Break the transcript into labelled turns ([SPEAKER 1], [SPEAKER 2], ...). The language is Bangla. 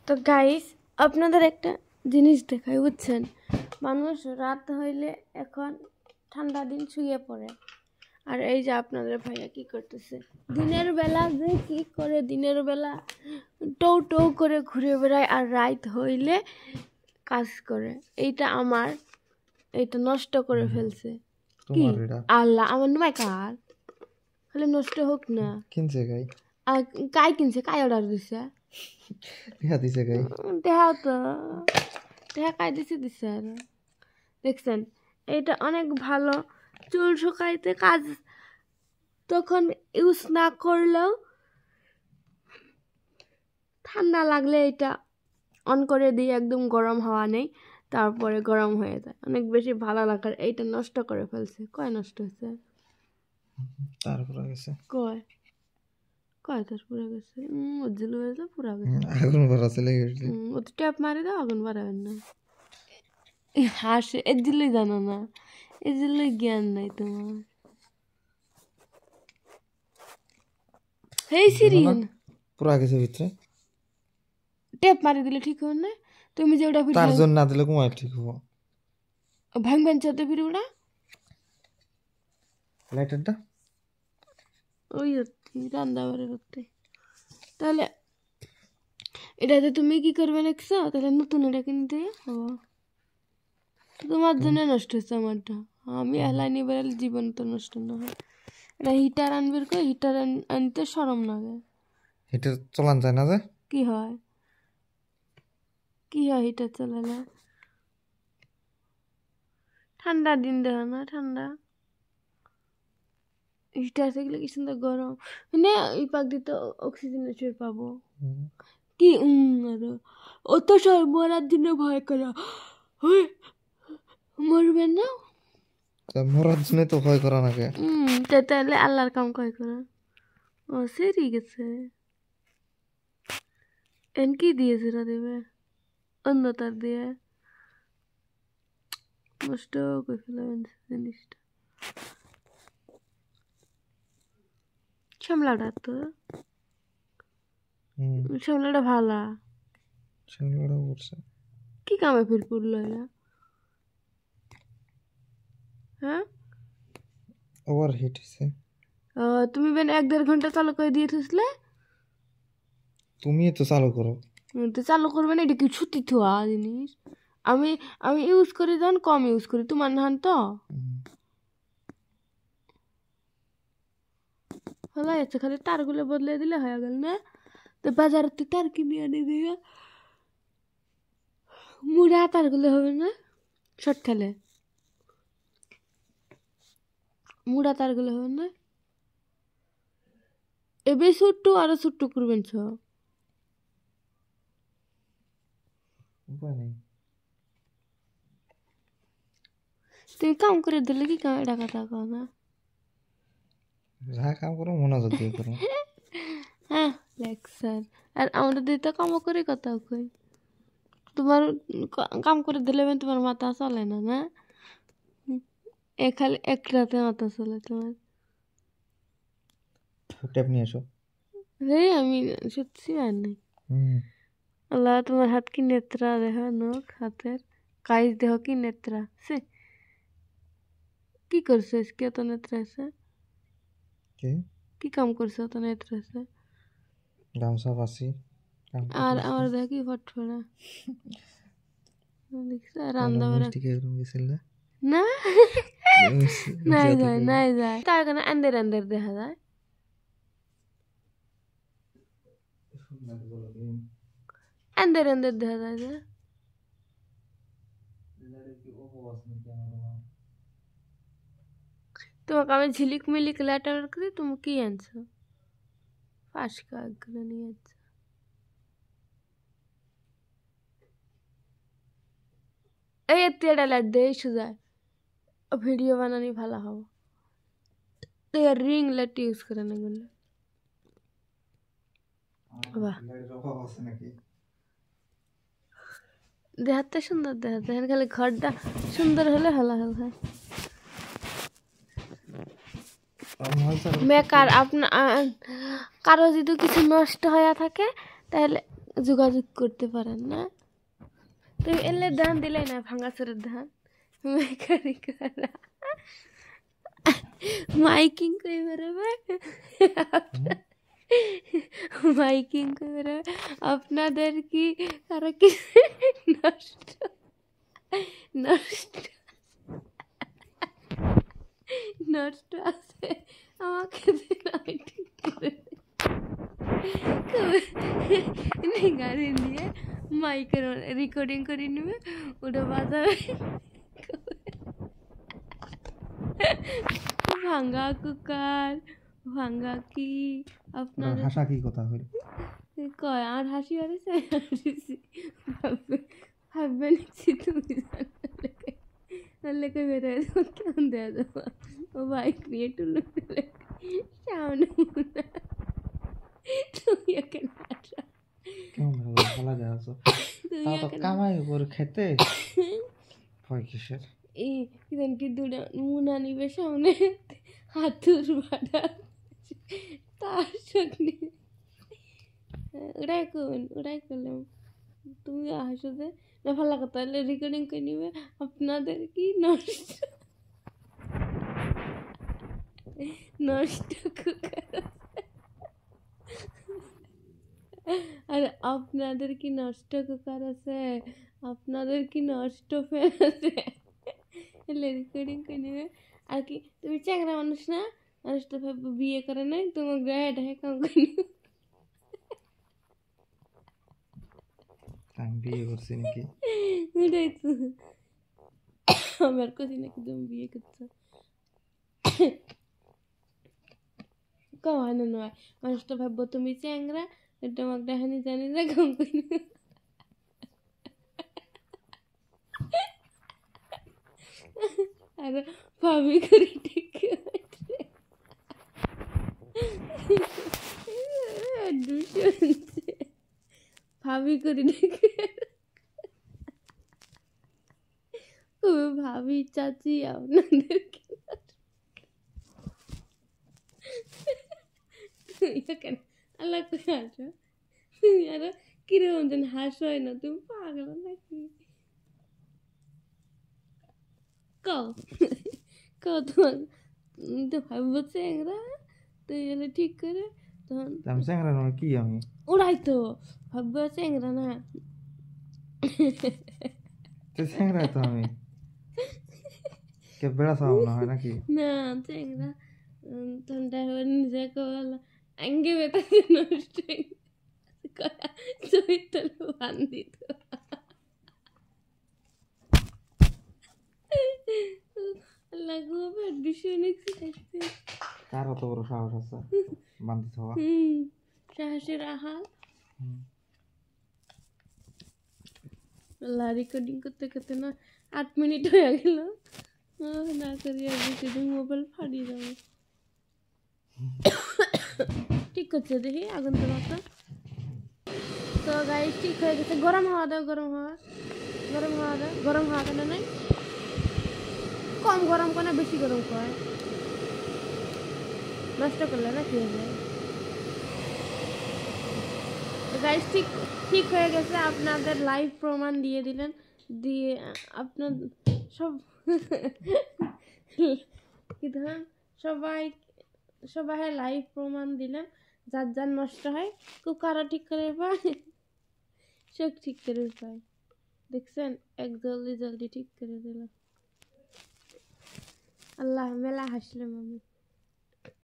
[SPEAKER 1] তো গাইস আপনাদের একটা জিনিস দেখাই বুঝছেন, মানুষ রাত হইলে এখন ঠান্ডা দিন শুয়ে পড়ে, আর এই যে আপনাদের ভাইয়া কি করতেছে দিনের বেলা, যে কি করে দিনের বেলা টৌ টৌ করে ঘুরে বেড়ায় আর রাত হইলে কাজ করে। এইটা আমার এইটা নষ্ট করে ফেলছে। কি আল্লাহ, আমার নয় কার হলে নষ্ট হোক না। কিনছে গাই, আর কাই কিনছে, কাই অর্ডার দিছে, দেখা দিছে গাই, দেখা তো দেখা কাই দিছে আর দেখছেন এইটা অনেক ভালো চুল শুকাইতে কাজ। তখন ইউজ না করলেও ঠান্ডা লাগলে এটা অন করে দিই, একদম গরম হাওয়া নেই, তারপরে গরম হয়ে যায়, অনেক বেশি ভালো লাগার। এইটা নষ্ট করে ফেলছে। কয় নষ্ট হয়েছে?
[SPEAKER 2] তারপরে গেছে
[SPEAKER 1] কয় কয় তারপরে গেছে উজ্জ্বল হয়েছে, পুরা গেছে,
[SPEAKER 2] আগুন ভরা চলে গেছে।
[SPEAKER 1] ও তো ট্যাপ মারি দাও, আগুন বাড়াবেন না। হাসে এর জন্যই জানো না, এর জন্যই জ্ঞান নাই তোমার। হেই সিরিয়ান
[SPEAKER 2] পুরা গেছে ভিতরে,
[SPEAKER 1] ট্যাপ মারি দিলে ঠিক হবে না? তুমি যে ওটা
[SPEAKER 2] তার জন্য না দিলে কোমায় ঠিক হবো।
[SPEAKER 1] ভাঙবেন চাতে ফিরে ওটা
[SPEAKER 2] লাইটারটা
[SPEAKER 1] ওই রান্না বাড়ি করতে। তাহলে এটাতে তুমি কি করবে দেখছো? তাহলে নতুন এটা কিনতে হবো। তোমার জন্য নষ্ট হচ্ছে আমারটা, আমি এলাইনি বেড়ালে জীবন তো নষ্ট না হয়। এটা হিটার আনবে, কই হিটার আনতে সরম লাগে।
[SPEAKER 2] হিটার চালান যায় না যে
[SPEAKER 1] কি হয়, কি হয় হিটার চালালে? ঠান্ডা দিন দেখো না, ঠান্ডা হিটার থাকলে কি সুন্দর গরম, মানে এই পাক দিতে অক্সিজেনের সুর পাবো। কি আরো অত সব মরার জন্য ভয় করা, মরবেন না?
[SPEAKER 2] মরার জন্য তো ভয় করা নাকি?
[SPEAKER 1] তাহলে আল্লাহর কাম কয় করা। ও সেরি গেছে, এন কি দিয়েছে না দেবে অন্যতার দিয়ে নষ্ট করে ফেলাবেন জিনিসটা। সামলাটা তো সামলাটা ভালা,
[SPEAKER 2] সামলাটা করছে
[SPEAKER 1] কি কামে ফির পড়লো এরা? হ্যাঁ
[SPEAKER 2] ওভার হিট হয়েছে।
[SPEAKER 1] তুমি বেন 1-1.5 ঘন্টা চালু করে দিয়ে থুসলে,
[SPEAKER 2] তুমি তো চালু করো।
[SPEAKER 1] তো চালু করবে না, এটা কি ছুটি থোয়া জিনিস? আমি আমি ইউজ করি যখন কম ইউজ করি, তোমার নাহান তো ভালো আছে, খালি তারগুলো বদলে দিলে হয়ে গেল না? তো বাজারের তো তার কিনে আনি দিয়ে মুড়া তারগুলো হবে না, শর্ট খেলে মুড়া তারগুলো হবে না? এবে ছোট্ট আরো ছোট্ট করবেন সব। তুমি কাম করে দিলে কি কামে টাকা টাকা না?
[SPEAKER 2] যা কাম করো মনোযোগ দিয়ে করো।
[SPEAKER 1] হ্যাঁ লেকচার, আর আমরা দিয়ে তো কামও করে কথা কই। তোমার কাম করে দিলে তোমার মাথা চলে না, না খালি এক রাতে মাথা চলে তোমার।
[SPEAKER 2] ট্যাপ নিয়ে এসো
[SPEAKER 1] রে আমি সত্যি আর নাই। আল্লাহ তোমার হাত কি নেত্রা দেখা, নখ হাতের কাইজ দেহ কি নেত্রা সে কি করছে? কি অত নেত্রা আছে? কি কাম করছে অত নেত্রা আছে?
[SPEAKER 2] গামছা বাসি
[SPEAKER 1] আর আমার দেখ কি ফটফড়া দেখছে রান্না বাড়া না নাই যায় নাই যায়, তার কারণে আন্দের আন্দের দেখা যায়, আন্দের আন্দের দেখা যায় যে। তোমাকে আমি ঝিলিক মিলিক লেটার করে তুমি কি আনছো? ফাঁস কাকগুলো নিয়ে আনছো। এই তেড়া লাইট দিয়ে সোজা ভিডিও বানানি ভালো হবো। তো রিং লাইট ইউজ করে না গুলো দেখাতে সুন্দর দেখাতে, খালি ঘরটা সুন্দর হলে ভালো হল। মেকার আপনার কারো যদি কিছু নষ্ট হয়ে থাকে তাহলে যোগাযোগ করতে পারেন না। তো এলে ধান দিলে না ভাঙাচোরের ধান মেকারি করা মাইকিং করে বেরোবে মাইকিং করে বেরোবে আপনাদের কি কারো কি নষ্ট নষ্ট নষ্ট আছে আমাকে দিন আমি ঠিক করে গাড়ি নিয়ে মাইকের রেকর্ডিং করে নেবে ওটা বাজাবে ভাঙ্গা কুকার ভাঙ্গা কি আপনার
[SPEAKER 2] হাসা কি কথা হইল
[SPEAKER 1] কয় আর হাসি বাড়িছে ভাববে নিচ্ছি তুমি লেখে বেরোয় দেবো কেমন দেওয়া দেবো ও বাইক নিয়ে টুলু টুলে সামনে তুমি এখানে আসা
[SPEAKER 2] কেমন ভালো খেলা যায় আছো
[SPEAKER 1] তুমি
[SPEAKER 2] তাও তো
[SPEAKER 1] এখানে
[SPEAKER 2] কামাই উপর খেতে ভয় কিসের
[SPEAKER 1] এই কিদান কি দুটো মুনা নিবে সামনে হাতুর বাড়া তার সঙ্গে ওটাই করলাম তুমি হাসো যে না ভালো কথা তাহলে রেকর্ডিং করে নিবে আপনাদের কি নষ্ট নষ্ট কুকার আর আপনাদের কি নষ্ট কুকার আছে আপনাদের কি নষ্ট ফ্যান আছে রেকর্ডিং করে নেবে আর কি তুমি চ্যাংরা মানুষ না মানুষ তো ভাববে বিয়ে করে নাই তোমার গায়ে ঢাকা কাম করে নিবে
[SPEAKER 2] আমি বিয়ে করছি নাকি
[SPEAKER 1] এটাই তো আমার কাছে নাকি তুমি বিয়ে করছো কওয়া না নয় মানুষ তো ভাববো তুমি চ্যাংরা তোমাকে ডাহানি জানি না কাম করে নিবে আর ভাবি করে ডেকে ভাবি করে ডেকে ভাবি চাচি আপনাদের কেন আল্লাহ করে হাসো তুমি আরো কিরকম যেন হাসো হয় না তুমি পাগল নাকি কও তোমার তো ভাববো চ্যাংরা তুই এলে ঠিক করে তখন
[SPEAKER 2] আমি চ্যাংরা নয় কি আমি
[SPEAKER 1] ওরাই তো ভাববো চ্যাংরা না
[SPEAKER 2] তো চ্যাংরা তো আমি কে বেড়া চাও না হয় নাকি
[SPEAKER 1] না চ্যাংরা তখন ড্রাইভার নিজে কল আঙ্গে বেতাতে নষ্ট চরিত্র বান্ধিত আল্লাহ গো বিষয় নিচ্ছি দেখতে
[SPEAKER 2] কার অত বড় সাহস আছে বান্ধিত হওয়া
[SPEAKER 1] সাহসের আহাল আল্লাহ রেকর্ডিং করতে করতে না 8 মিনিট হয়ে গেল না করি আর রেকর্ডিং মোবাইল ফাড়িয়ে যাবো ঠিক করছে দেখি আগুন তো মাত্র তো গাড়ি ঠিক হয়ে গেছে গরম হাওয়া দাও গরম হাওয়া দাও গরম হাওয়া কেন নাই কম গরম করে বেশি গরম করে নষ্ট করলে না খেয়ে যায় গাইস ঠিক হয়ে গেছে আপনাদের লাইভ প্রমাণ দিয়ে দিলেন দিয়ে আপনার সব কি ধরেন সবাই লাইভ প্রমাণ দিলেন যার নষ্ট হয় কুকারও ঠিক করে পায় সব ঠিক করে পায় দেখছেন এক জলদি ঠিক করে দিলাম আল্লাহ মেলা হাসলাম আমি